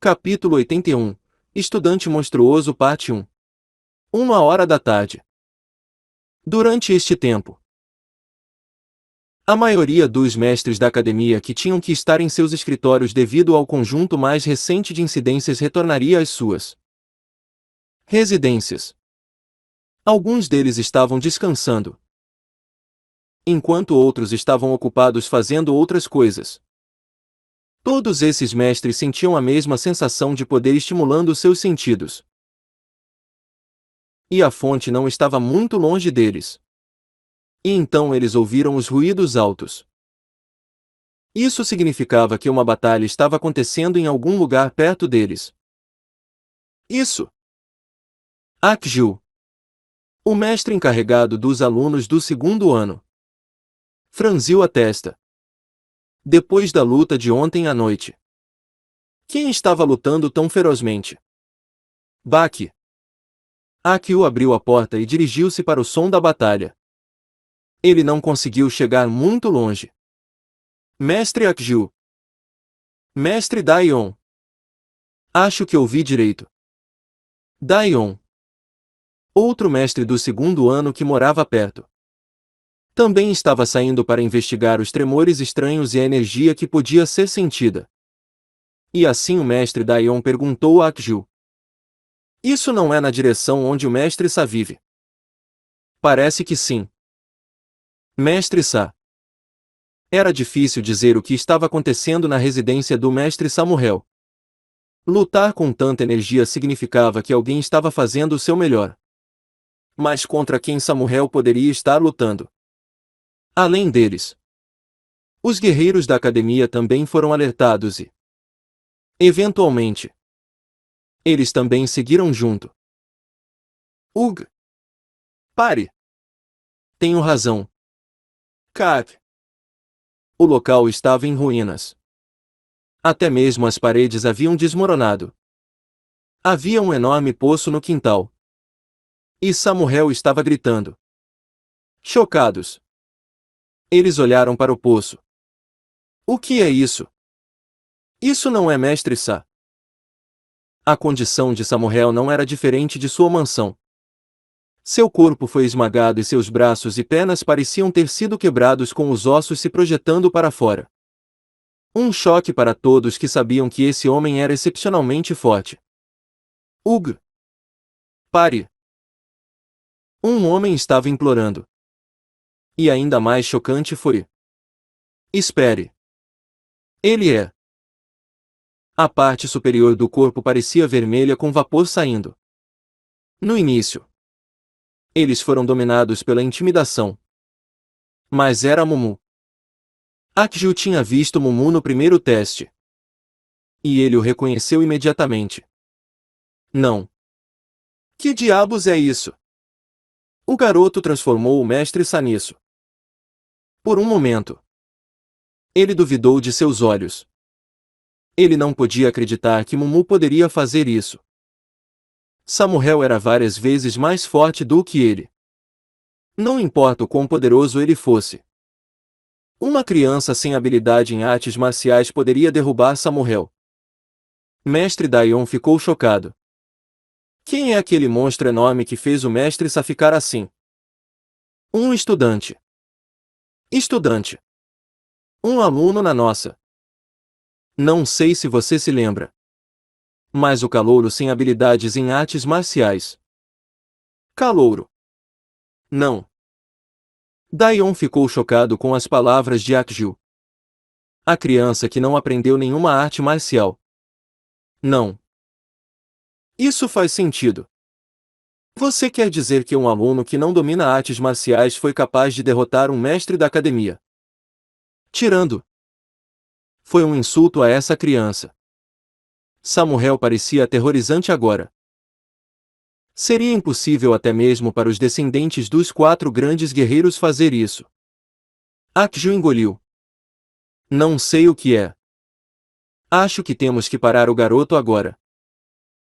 Capítulo 81. Estudante monstruoso parte 1. 1 hora da tarde. Durante este tempo, a maioria dos mestres da academia que tinham que estar em seus escritórios devido ao conjunto mais recente de incidências retornaria às suas residências. Alguns deles estavam descansando, enquanto outros estavam ocupados fazendo outras coisas. Todos esses mestres sentiam a mesma sensação de poder estimulando seus sentidos. E a fonte não estava muito longe deles. E então eles ouviram os ruídos altos. Isso significava que uma batalha estava acontecendo em algum lugar perto deles. Isso! Akju, o mestre encarregado dos alunos do segundo ano, franziu a testa. Depois da luta de ontem à noite, quem estava lutando tão ferozmente? Baki. Akju abriu a porta e dirigiu-se para o som da batalha. Ele não conseguiu chegar muito longe. Mestre Akju. Mestre Daion. Acho que ouvi direito. Daion. Outro mestre do segundo ano que morava perto. Também estava saindo para investigar os tremores estranhos e a energia que podia ser sentida. E assim o mestre Daion perguntou a Akju. Isso não é na direção onde o mestre Sa vive? Parece que sim. Mestre Sa. Era difícil dizer o que estava acontecendo na residência do mestre Samuel. Lutar com tanta energia significava que alguém estava fazendo o seu melhor. Mas contra quem Samuel poderia estar lutando? Além deles, os guerreiros da academia também foram alertados e, eventualmente, eles também seguiram junto. Ugh! Pare! Tenho razão. Kat! O local estava em ruínas. Até mesmo as paredes haviam desmoronado. Havia um enorme poço no quintal. E Samuel estava gritando. Chocados. Eles olharam para o poço. O que é isso? Isso não é Mestre Sa. A condição de Samuel não era diferente de sua mansão. Seu corpo foi esmagado e seus braços e pernas pareciam ter sido quebrados com os ossos se projetando para fora. Um choque para todos que sabiam que esse homem era excepcionalmente forte. Ugh! Pare! Um homem estava implorando. E ainda mais chocante foi. Espere. Ele é. A parte superior do corpo parecia vermelha com vapor saindo. No início, eles foram dominados pela intimidação. Mas era Mumu. Akju tinha visto Mumu no primeiro teste. E ele o reconheceu imediatamente. Não. Que diabos é isso? O garoto transformou o mestre Sa nisso. Por um momento, ele duvidou de seus olhos. Ele não podia acreditar que Mumu poderia fazer isso. Samuel era várias vezes mais forte do que ele. Não importa o quão poderoso ele fosse. Uma criança sem habilidade em artes marciais poderia derrubar Samuel. Mestre Daion ficou chocado. Quem é aquele monstro enorme que fez o mestre Sa ficar assim? Um estudante. Estudante. Um aluno na nossa. Não sei se você se lembra. Mas o calouro sem habilidades em artes marciais. Calouro. Não. Daion ficou chocado com as palavras de Akju. A criança que não aprendeu nenhuma arte marcial. Não. Isso faz sentido. Você quer dizer que um aluno que não domina artes marciais foi capaz de derrotar um mestre da academia? Tirando. Foi um insulto a essa criança. Samuel parecia aterrorizante agora. Seria impossível até mesmo para os descendentes dos 4 grandes guerreiros fazer isso. Akju engoliu. Não sei o que é. Acho que temos que parar o garoto agora.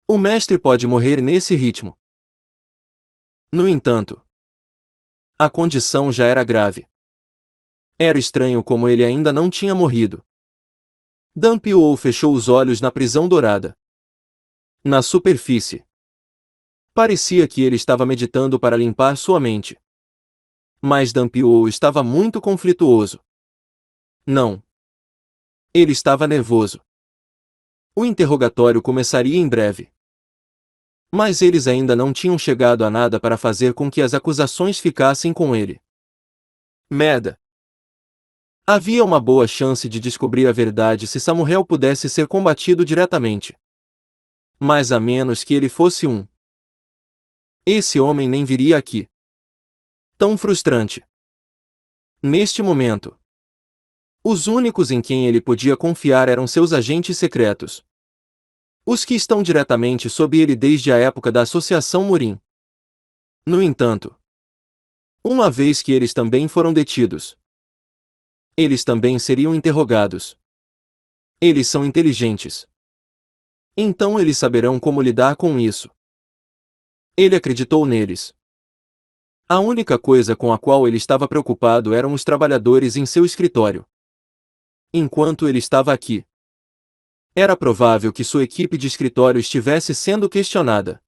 O mestre pode morrer nesse ritmo. No entanto, a condição já era grave. Era estranho como ele ainda não tinha morrido. Dumpio fechou os olhos na prisão dourada. Na superfície. Parecia que ele estava meditando para limpar sua mente. Mas Dumpio estava muito conflituoso. Não. Ele estava nervoso. O interrogatório começaria em breve. Mas eles ainda não tinham chegado a nada para fazer com que as acusações ficassem com ele. Merda. Havia uma boa chance de descobrir a verdade se Samuel pudesse ser combatido diretamente. Mas a menos que ele fosse um. Esse homem nem viria aqui. Tão frustrante. Neste momento, os únicos em quem ele podia confiar eram seus agentes secretos. Os que estão diretamente sob ele desde a época da Associação Murim. No entanto, uma vez que eles também foram detidos, eles também seriam interrogados. Eles são inteligentes. Então eles saberão como lidar com isso. Ele acreditou neles. A única coisa com a qual ele estava preocupado eram os trabalhadores em seu escritório. Enquanto ele estava aqui, era provável que sua equipe de escritório estivesse sendo questionada.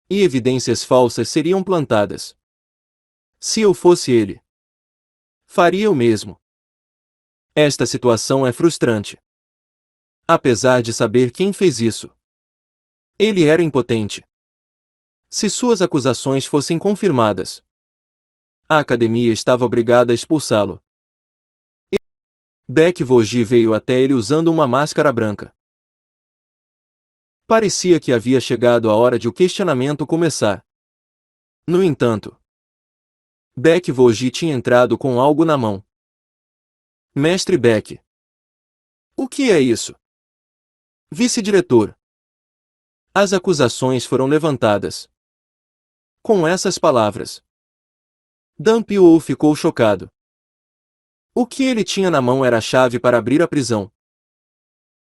E evidências falsas seriam plantadas. Se eu fosse ele, faria o mesmo. Esta situação é frustrante. Apesar de saber quem fez isso, ele era impotente. Se suas acusações fossem confirmadas, a academia estava obrigada a expulsá-lo. Beck Vogie veio até ele usando uma máscara branca. Parecia que havia chegado a hora de o questionamento começar. No entanto, Beck Vogie tinha entrado com algo na mão. Mestre Beck. O que é isso? Vice-diretor. As acusações foram levantadas. Com essas palavras, Dumpio ficou chocado. O que ele tinha na mão era a chave para abrir a prisão.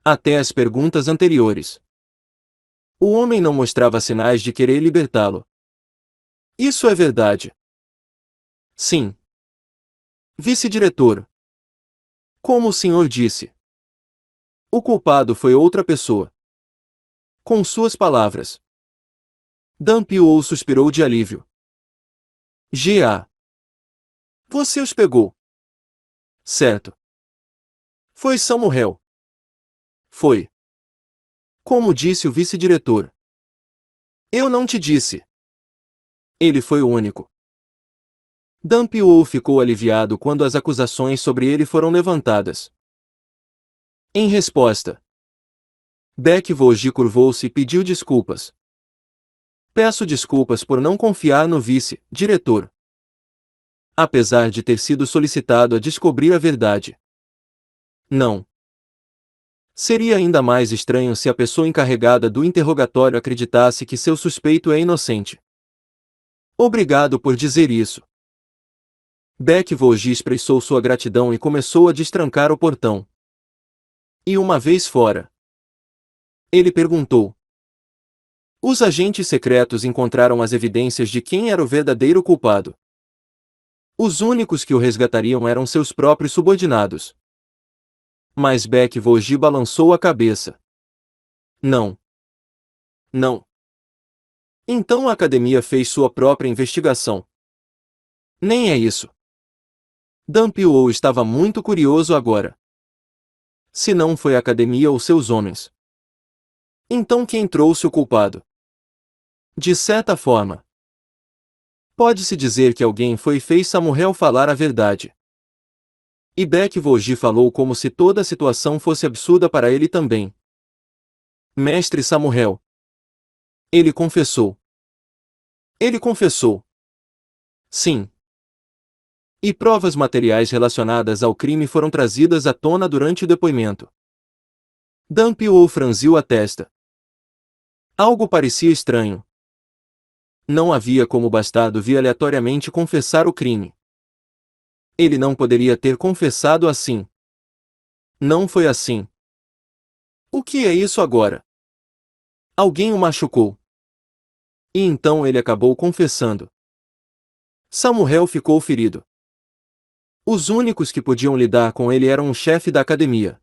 Até as perguntas anteriores, o homem não mostrava sinais de querer libertá-lo. Isso é verdade. Sim. Vice-diretor. Como o senhor disse, o culpado foi outra pessoa. Com suas palavras, Dumpio suspirou de alívio. G.A. Você os pegou. Certo. Foi Samuel. Foi. Como disse o vice-diretor. Eu não te disse. Ele foi o único. Dumpio ficou aliviado quando as acusações sobre ele foram levantadas. Em resposta, Beck Vogie curvou-se e pediu desculpas. Peço desculpas por não confiar no vice-diretor. Apesar de ter sido solicitado a descobrir a verdade. Não. Seria ainda mais estranho se a pessoa encarregada do interrogatório acreditasse que seu suspeito é inocente. Obrigado por dizer isso. Beck Vogie expressou sua gratidão e começou a destrancar o portão. E uma vez fora, ele perguntou. Os agentes secretos encontraram as evidências de quem era o verdadeiro culpado. Os únicos que o resgatariam eram seus próprios subordinados. Mas Beck Vogie balançou a cabeça. Não. Não. Então a academia fez sua própria investigação. Nem é isso. Dumpio estava muito curioso agora. Se não foi a academia ou seus homens. Então quem trouxe o culpado? De certa forma, pode-se dizer que alguém foi e fez Samuel falar a verdade. E Beck Vogie falou como se toda a situação fosse absurda para ele também. Mestre Samuel. Ele confessou. Ele confessou. Sim. E provas materiais relacionadas ao crime foram trazidas à tona durante o depoimento. Dumpio franziu a testa. Algo parecia estranho. Não havia como bastardo vir aleatoriamente confessar o crime. Ele não poderia ter confessado assim. Não foi assim. O que é isso agora? Alguém o machucou. E então ele acabou confessando. Samuel ficou ferido. Os únicos que podiam lidar com ele eram o chefe da academia.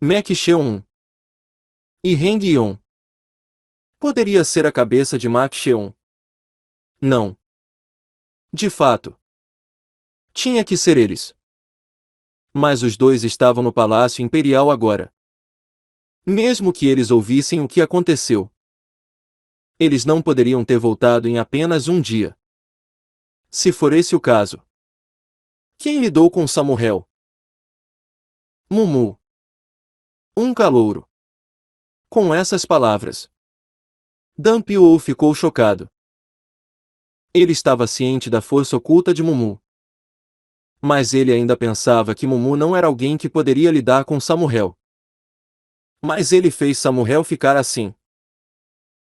Mek Cheon e Heng Yeon. Poderia ser a cabeça de Mak Cheon. Não. De fato. Tinha que ser eles. Mas os dois estavam no Palácio Imperial agora. Mesmo que eles ouvissem o que aconteceu, eles não poderiam ter voltado em apenas um dia. Se for esse o caso, quem lidou com Samuel? Mumu. Um calouro. Com essas palavras, Dan Piou ficou chocado. Ele estava ciente da força oculta de Mumu. Mas ele ainda pensava que Mumu não era alguém que poderia lidar com Samuel. Mas ele fez Samuel ficar assim.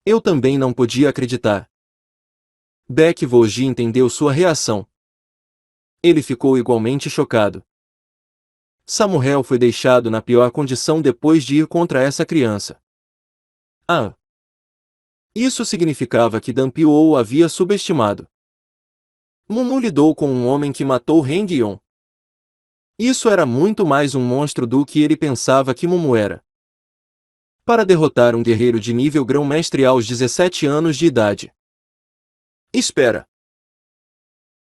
Eu também não podia acreditar. Baek Voji entendeu sua reação. Ele ficou igualmente chocado. Samuel foi deixado na pior condição depois de ir contra essa criança. Ah! Isso significava que Dan Piou o havia subestimado. Mumu lidou com um homem que matou Heng Yeon. Isso era muito mais um monstro do que ele pensava que Mumu era. Para derrotar um guerreiro de nível grão-mestre aos 17 anos de idade. Espera.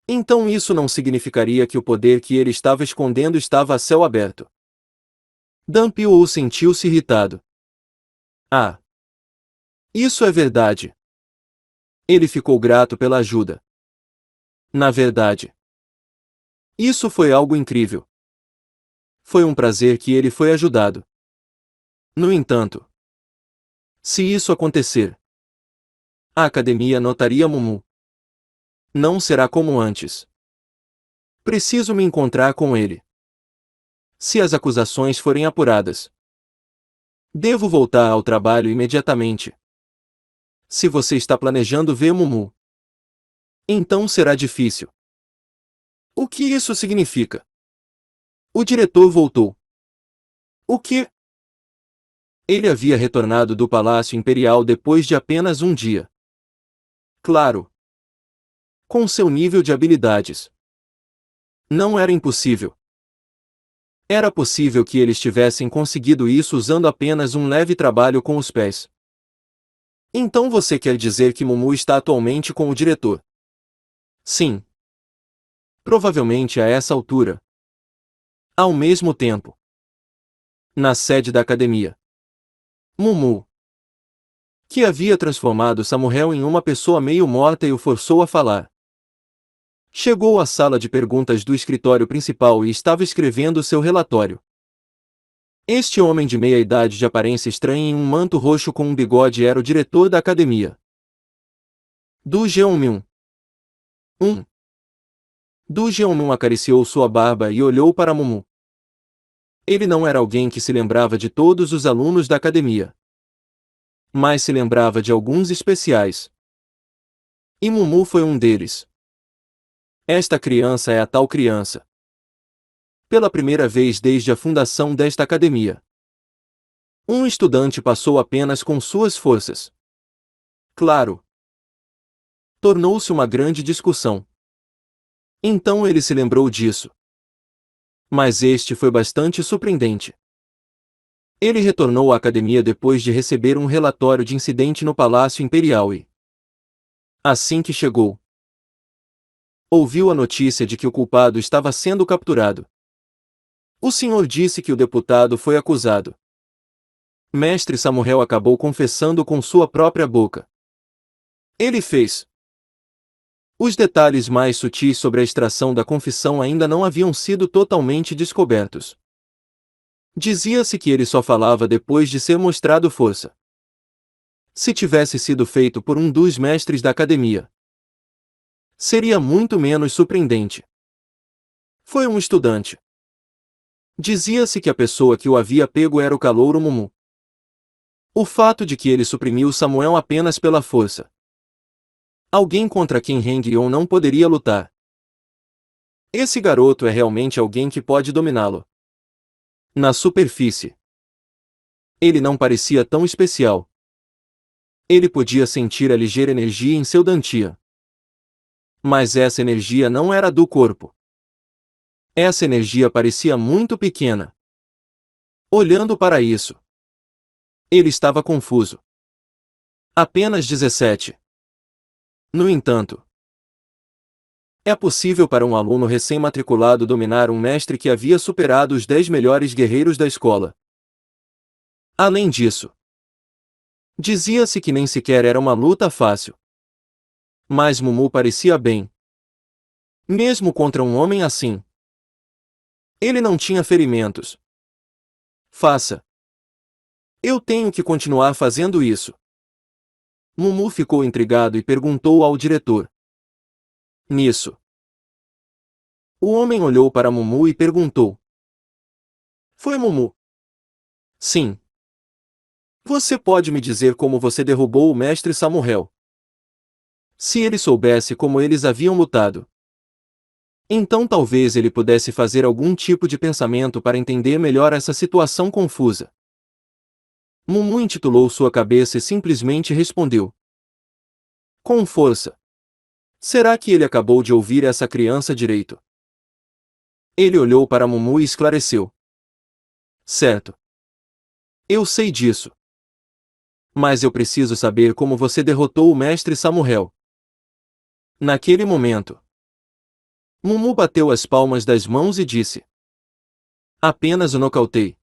Então isso não significaria que o poder que ele estava escondendo estava a céu aberto. Dan Piou sentiu-se irritado. Ah! Isso é verdade. Ele ficou grato pela ajuda. Na verdade, isso foi algo incrível. Foi um prazer que ele foi ajudado. No entanto, se isso acontecer, a academia notaria Mumu. Não será como antes. Preciso me encontrar com ele. Se as acusações forem apuradas, devo voltar ao trabalho imediatamente. Se você está planejando ver Mumu, então será difícil. O que isso significa? O diretor voltou. O que? Ele havia retornado do Palácio Imperial depois de apenas um dia. Claro. Com seu nível de habilidades. Não era impossível. Era possível que eles tivessem conseguido isso usando apenas um leve trabalho com os pés. Então você quer dizer que Mumu está atualmente com o diretor? Sim. Provavelmente a essa altura. Ao mesmo tempo. Na sede da academia. Mumu, que havia transformado Samuel em uma pessoa meio morta e o forçou a falar. Chegou à sala de perguntas do escritório principal e estava escrevendo seu relatório. Este homem de meia-idade de aparência estranha em um manto roxo com um bigode era o diretor da academia. Du Jeonmyun. Du Jeonmyun acariciou sua barba e olhou para Mumu. Ele não era alguém que se lembrava de todos os alunos da academia. Mas se lembrava de alguns especiais. E Mumu foi um deles. Esta criança é a tal criança. Pela primeira vez desde a fundação desta academia, um estudante passou apenas com suas forças. Claro. Tornou-se uma grande discussão. Então ele se lembrou disso. Mas este foi bastante surpreendente. Ele retornou à academia depois de receber um relatório de incidente no Palácio Imperial e, assim que chegou, ouviu a notícia de que o culpado estava sendo capturado. O senhor disse que o deputado foi acusado. Mestre Samuel acabou confessando com sua própria boca. Ele fez. Os detalhes mais sutis sobre a extração da confissão ainda não haviam sido totalmente descobertos. Dizia-se que ele só falava depois de ser mostrado força. Se tivesse sido feito por um dos mestres da academia, seria muito menos surpreendente. Foi um estudante. Dizia-se que a pessoa que o havia pego era o calouro Mumu. O fato de que ele suprimiu Samuel apenas pela força. Alguém contra quem Heng Yeon não poderia lutar. Esse garoto é realmente alguém que pode dominá-lo. Na superfície, ele não parecia tão especial. Ele podia sentir a ligeira energia em seu dantian. Mas essa energia não era do corpo. Essa energia parecia muito pequena. Olhando para isso, ele estava confuso. Apenas 17. No entanto, é possível para um aluno recém-matriculado dominar um mestre que havia superado os 10 melhores guerreiros da escola. Além disso, dizia-se que nem sequer era uma luta fácil. Mas Mumu parecia bem. Mesmo contra um homem assim. Ele não tinha ferimentos. Faça. Eu tenho que continuar fazendo isso. Mumu ficou intrigado e perguntou ao diretor. Nisso, o homem olhou para Mumu e perguntou. Foi Mumu? Sim. Você pode me dizer como você derrubou o mestre Samuel? Se ele soubesse como eles haviam lutado, então talvez ele pudesse fazer algum tipo de pensamento para entender melhor essa situação confusa. Mumu intitulou sua cabeça e simplesmente respondeu. Com força. Será que ele acabou de ouvir essa criança direito? Ele olhou para Mumu e esclareceu. Certo. Eu sei disso. Mas eu preciso saber como você derrotou o mestre Samuel. Naquele momento, Mumu bateu as palmas das mãos e disse. Apenas o nocautei.